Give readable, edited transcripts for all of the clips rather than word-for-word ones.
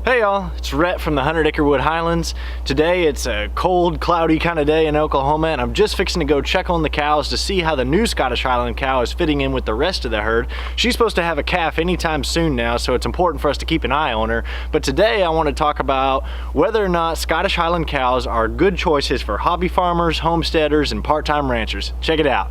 Hey y'all, it's Rhett from the 100 Acre Wood Highlands. Today it's a cold, cloudy kind of day in Oklahoma, and I'm just fixing to go check on the cows to see how the new Scottish Highland cow is fitting in with the rest of the herd. She's supposed to have a calf anytime soon now, so it's important for us to keep an eye on her. But today I want to talk about whether or not Scottish Highland cows are good choices for hobby farmers, homesteaders, and part-time ranchers. Check it out.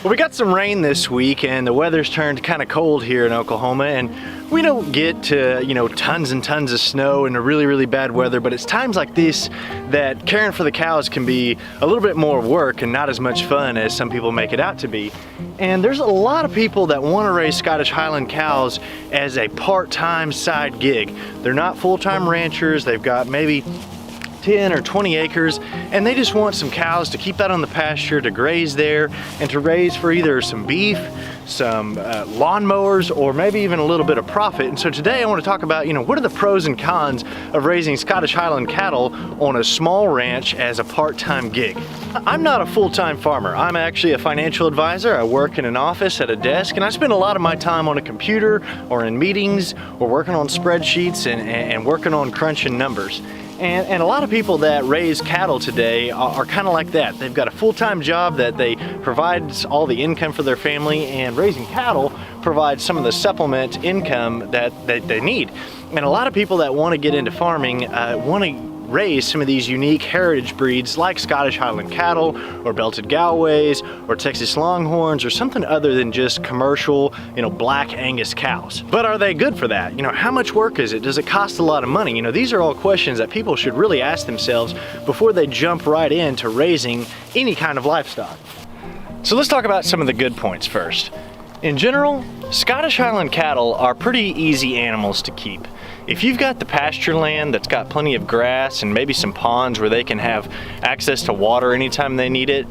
Well, we got some rain this week and the weather's turned kind of cold here in Oklahoma, and we don't get to, tons and tons of snow and really bad weather, but it's times like this that caring for the cows can be a little bit more work and not as much fun as some people make it out to be. And there's a lot of people that want to raise Scottish Highland cows as a part-time side gig. They're not full-time ranchers. They've got maybe 10 or 20 acres, and they just want some cows to keep out on the pasture, to graze there, and to raise for either some beef, some lawnmowers, or maybe even a little bit of profit. And so today I want to talk about, what are the pros and cons of raising Scottish Highland cattle on a small ranch as a part-time gig. I'm not a full-time farmer. I'm actually a financial advisor. I work in an office at a desk, and I spend a lot of my time on a computer or in meetings or working on spreadsheets and working on crunching numbers. And a lot of people that raise cattle today are kind of like that. They've got a full-time job that they provides all the income for their family, and raising cattle provides some of the supplement income that they need. And a lot of people that want to get into farming want to raise some of these unique heritage breeds like Scottish Highland cattle or belted Galways or Texas Longhorns or something other than just commercial, black Angus cows. But are they good for that? How much work is it? Does it cost a lot of money? These are all questions that people should really ask themselves before they jump right into raising any kind of livestock. So let's talk about some of the good points first. In general, Scottish Highland cattle are pretty easy animals to keep. If you've got the pasture land that's got plenty of grass and maybe some ponds where they can have access to water anytime they need it,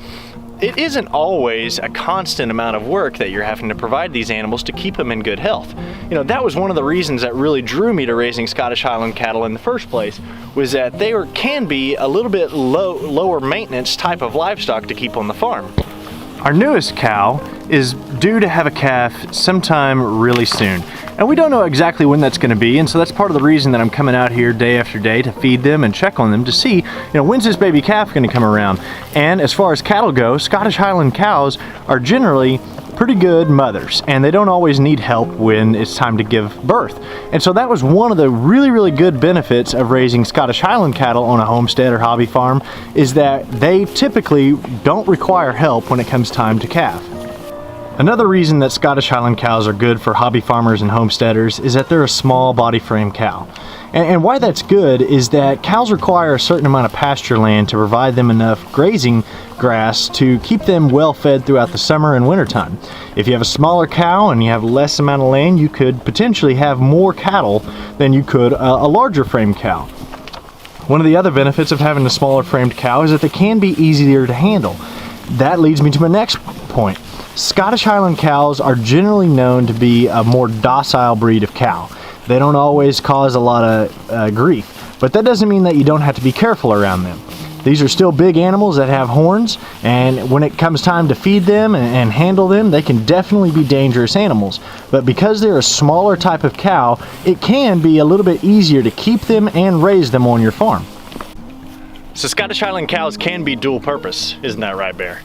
it isn't always a constant amount of work that you're having to provide these animals to keep them in good health. That was one of the reasons that really drew me to raising Scottish Highland cattle in the first place, was that they can be a little bit lower maintenance type of livestock to keep on the farm. Our newest cow is due to have a calf sometime really soon. And we don't know exactly when that's going to be, and so that's part of the reason that I'm coming out here day after day to feed them and check on them to see, when's this baby calf going to come around. And as far as cattle go, Scottish Highland cows are generally pretty good mothers, and they don't always need help when it's time to give birth. And so that was one of the really good benefits of raising Scottish Highland cattle on a homestead or hobby farm, is that they typically don't require help when it comes time to calf. Another reason that Scottish Highland cows are good for hobby farmers and homesteaders is that they're a small body frame cow. And why that's good is that cows require a certain amount of pasture land to provide them enough grazing grass to keep them well fed throughout the summer and wintertime. If you have a smaller cow and you have less amount of land, you could potentially have more cattle than you could a larger frame cow. One of the other benefits of having a smaller framed cow is that they can be easier to handle. That leads me to my next point. Scottish Highland cows are generally known to be a more docile breed of cow. They don't always cause a lot of grief, but that doesn't mean that you don't have to be careful around them. These are still big animals that have horns, and when it comes time to feed them and handle them, they can definitely be dangerous animals. But because they're a smaller type of cow, it can be a little bit easier to keep them and raise them on your farm. So Scottish Highland cows can be dual purpose, isn't that right, Bear?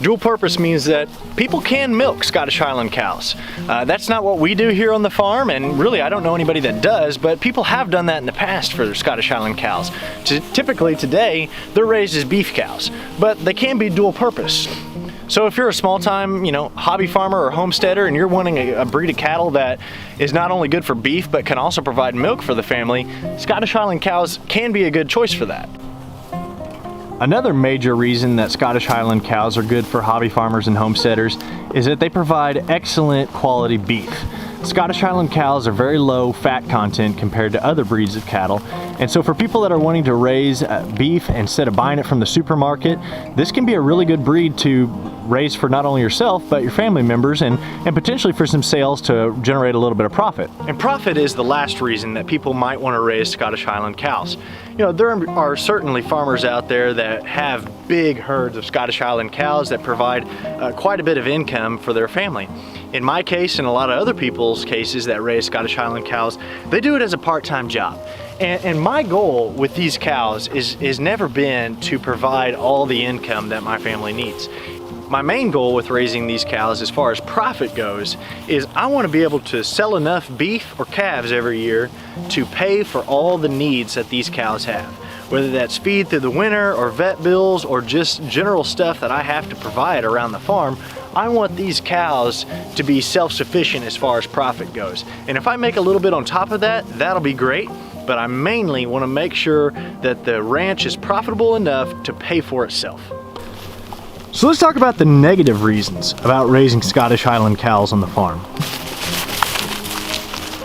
Dual purpose means that people can milk Scottish Highland cows. That's not what we do here on the farm, and really I don't know anybody that does, but people have done that in the past for Scottish Highland cows. Typically today, they're raised as beef cows, but they can be dual purpose. So if you're a small-time, hobby farmer or homesteader and you're wanting a breed of cattle that is not only good for beef but can also provide milk for the family, Scottish Highland cows can be a good choice for that. Another major reason that Scottish Highland cows are good for hobby farmers and homesteaders is that they provide excellent quality beef. Scottish Highland cows are very low fat content compared to other breeds of cattle, and so for people that are wanting to raise beef instead of buying it from the supermarket, this can be a really good breed to raise for not only yourself but your family members, and potentially for some sales to generate a little bit of profit. And profit is the last reason that people might want to raise Scottish Highland cows. There are certainly farmers out there that have big herds of Scottish Highland cows that provide quite a bit of income for their family. In my case and a lot of other people's cases that raise Scottish Highland cows, they do it as a part-time job. And my goal with these cows is never been to provide all the income that my family needs. My main goal with raising these cows as far as profit goes is I want to be able to sell enough beef or calves every year to pay for all the needs that these cows have. Whether that's feed through the winter or vet bills or just general stuff that I have to provide around the farm, I want these cows to be self-sufficient as far as profit goes. And if I make a little bit on top of that, that'll be great, but I mainly want to make sure that the ranch is profitable enough to pay for itself. So let's talk about the negative reasons about raising Scottish Highland cows on the farm.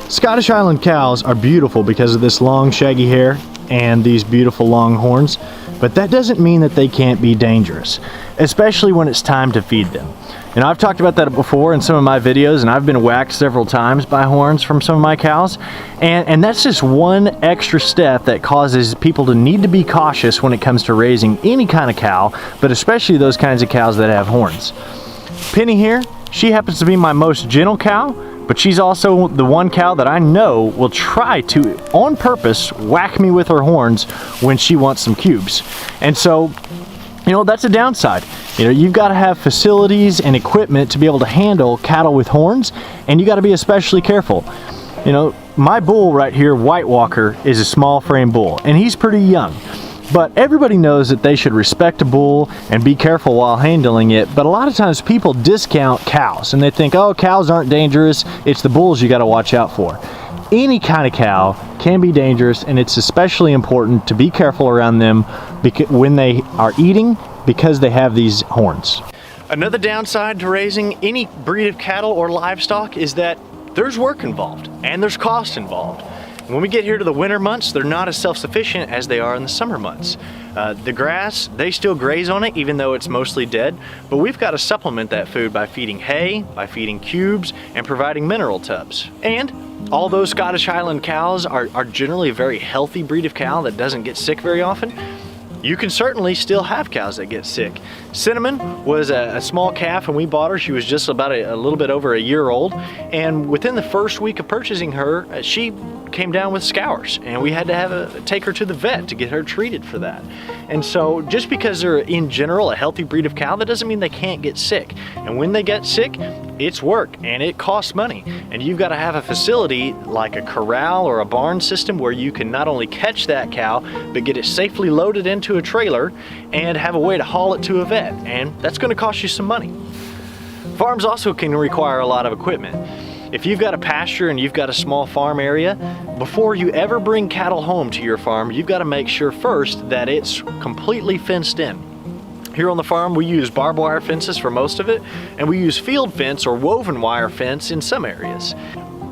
Scottish Highland cows are beautiful because of this long shaggy hair and these beautiful long horns, but that doesn't mean that they can't be dangerous, especially when it's time to feed them. And I've talked about that before in some of my videos, and I've been whacked several times by horns from some of my cows, and that's just one extra step that causes people to need to be cautious when it comes to raising any kind of cow, but especially those kinds of cows that have horns. Penny here, she happens to be my most gentle cow, but she's also the one cow that I know will try to, on purpose, whack me with her horns when she wants some cubes. And so, that's a downside. You've got to have facilities and equipment to be able to handle cattle with horns, and you got to be especially careful. My bull right here, White Walker, is a small frame bull, and he's pretty young. But everybody knows that they should respect a bull and be careful while handling it, but a lot of times people discount cows and they think, oh, cows aren't dangerous, it's the bulls you got to watch out for. Any kind of cow can be dangerous, and it's especially important to be careful around them when they are eating, because they have these horns. Another downside to raising any breed of cattle or livestock is that there's work involved and there's cost involved. When we get here to the winter months, they're not as self-sufficient as they are in the summer months. The grass, they still graze on it even though it's mostly dead, but we've got to supplement that food by feeding hay, by feeding cubes, and providing mineral tubs. And although Scottish Highland cows are generally a very healthy breed of cow that doesn't get sick very often, you can certainly still have cows that get sick. Cinnamon was a small calf when we bought her. She was just about a little bit over a year old, and within the first week of purchasing her, she came down with scours, and we had to take her to the vet to get her treated for that. And so just because they're in general a healthy breed of cow, that doesn't mean they can't get sick. And when they get sick, it's work and it costs money. And you've got to have a facility like a corral or a barn system where you can not only catch that cow, but get it safely loaded into a trailer and have a way to haul it to a vet. And that's going to cost you some money. Farms also can require a lot of equipment. If you've got a pasture and you've got a small farm area, before you ever bring cattle home to your farm, you've got to make sure first that it's completely fenced in. Here on the farm, we use barbed wire fences for most of it, and we use field fence or woven wire fence in some areas.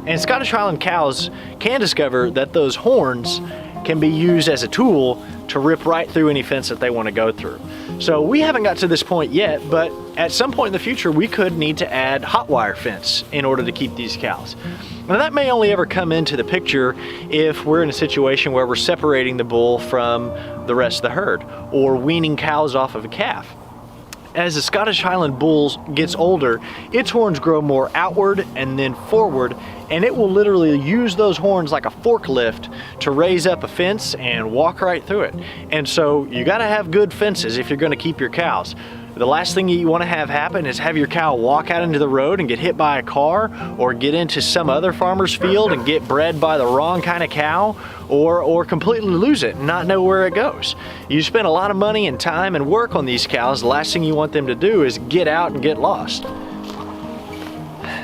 And Scottish Highland cows can discover that those horns can be used as a tool to rip right through any fence that they want to go through. So we haven't got to this point yet, but at some point in the future we could need to add hot wire fence in order to keep these cows. Now that may only ever come into the picture if we're in a situation where we're separating the bull from the rest of the herd or weaning cows off of a calf. As the Scottish Highland bull gets older, its horns grow more outward and then forward, and it will literally use those horns like a forklift to raise up a fence and walk right through it. And so you got to have good fences if you're going to keep your cows. The last thing you want to have happen is have your cow walk out into the road and get hit by a car, or get into some other farmer's field and get bred by the wrong kind of cow, or completely lose it and not know where it goes. You spend a lot of money and time and work on these cows. The last thing you want them to do is get out and get lost.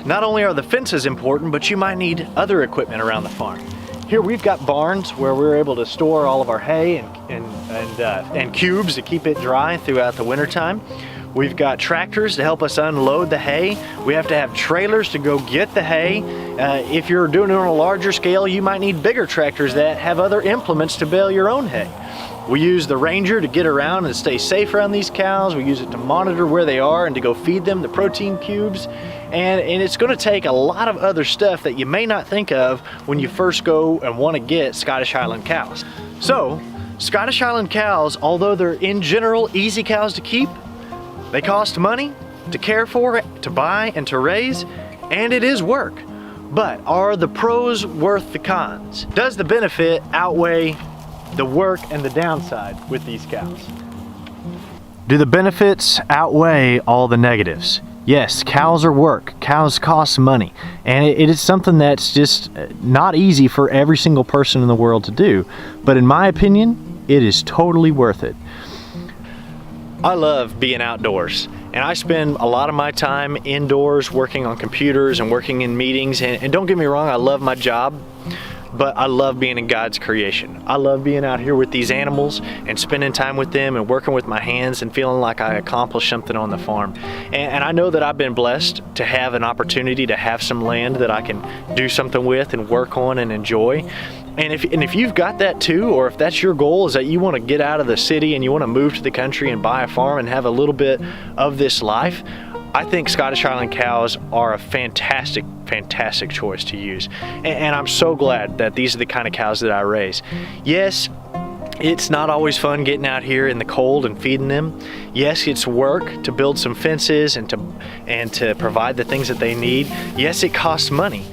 Not only are the fences important, but you might need other equipment around the farm. Here we've got barns where we're able to store all of our hay and cubes to keep it dry throughout the wintertime. We've got tractors to help us unload the hay. We have to have trailers to go get the hay. If you're doing it on a larger scale, you might need bigger tractors that have other implements to bale your own hay. We use the Ranger to get around and stay safe around these cows. We use it to monitor where they are and to go feed them the protein cubes. And it's going to take a lot of other stuff that you may not think of when you first go and want to get Scottish Highland cows. So, Scottish Highland cows, although they're in general easy cows to keep, they cost money to care for, to buy, and to raise, and it is work. But are the pros worth the cons? Does the benefit outweigh the work and the downside with these cows? Do the benefits outweigh all the negatives? Yes, cows are work, cows cost money, and it is something that's just not easy for every single person in the world to do. But in my opinion, it is totally worth it. I love being outdoors, and I spend a lot of my time indoors working on computers and working in meetings, and don't get me wrong, I love my job, but I love being in God's creation. I love being out here with these animals and spending time with them and working with my hands and feeling like I accomplished something on the farm. And I know that I've been blessed to have an opportunity to have some land that I can do something with and work on and enjoy. And if you've got that too, or if that's your goal, is that you want to get out of the city and you want to move to the country and buy a farm and have a little bit of this life, I think Scottish Highland cows are a fantastic choice to use. And I'm so glad that these are the kind of cows that I raise. Yes, it's not always fun getting out here in the cold and feeding them. Yes, it's work to build some fences and to provide the things that they need. Yes, it costs money.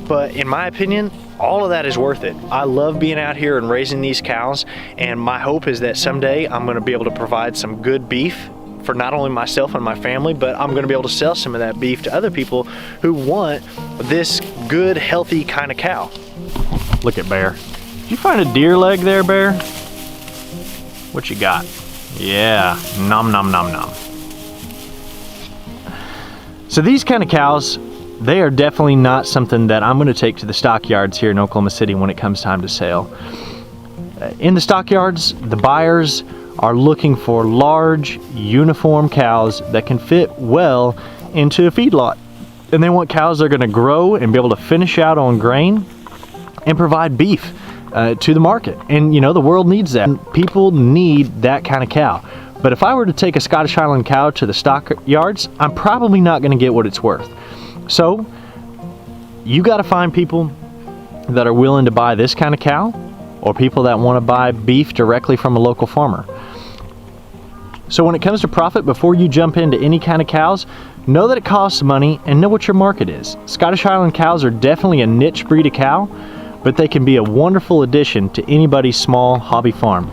But in my opinion, all of that is worth it. I love being out here and raising these cows, and my hope is that someday I'm going to be able to provide some good beef for not only myself and my family, but I'm going to be able to sell some of that beef to other people who want this good, healthy kind of cow. Look at Bear. Did you find a deer leg there, Bear? What you got? Yeah, nom nom nom nom. So these kind of cows, they are definitely not something that I'm going to take to the stockyards here in Oklahoma City when it comes time to sell. In the stockyards, the buyers are looking for large, uniform cows that can fit well into a feedlot. And they want cows that are going to grow and be able to finish out on grain and provide beef to the market. And you know, the world needs that. People need that kind of cow. But if I were to take a Scottish Highland cow to the stockyards, I'm probably not going to get what it's worth. So you got to find people that are willing to buy this kind of cow, or people that want to buy beef directly from a local farmer. So when it comes to profit, before you jump into any kind of cows, know that it costs money and know what your market is. Scottish Highland cows are definitely a niche breed of cow, but they can be a wonderful addition to anybody's small hobby farm.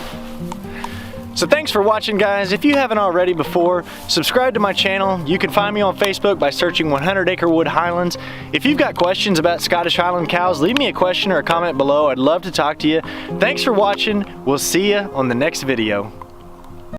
So thanks for watching, guys. If you haven't already before, subscribe to my channel. You can find me on Facebook by searching 100 Acre Wood Highlands. If you've got questions about Scottish Highland cows, leave me a question or a comment below. I'd love to talk to you. Thanks for watching. We'll see you on the next video.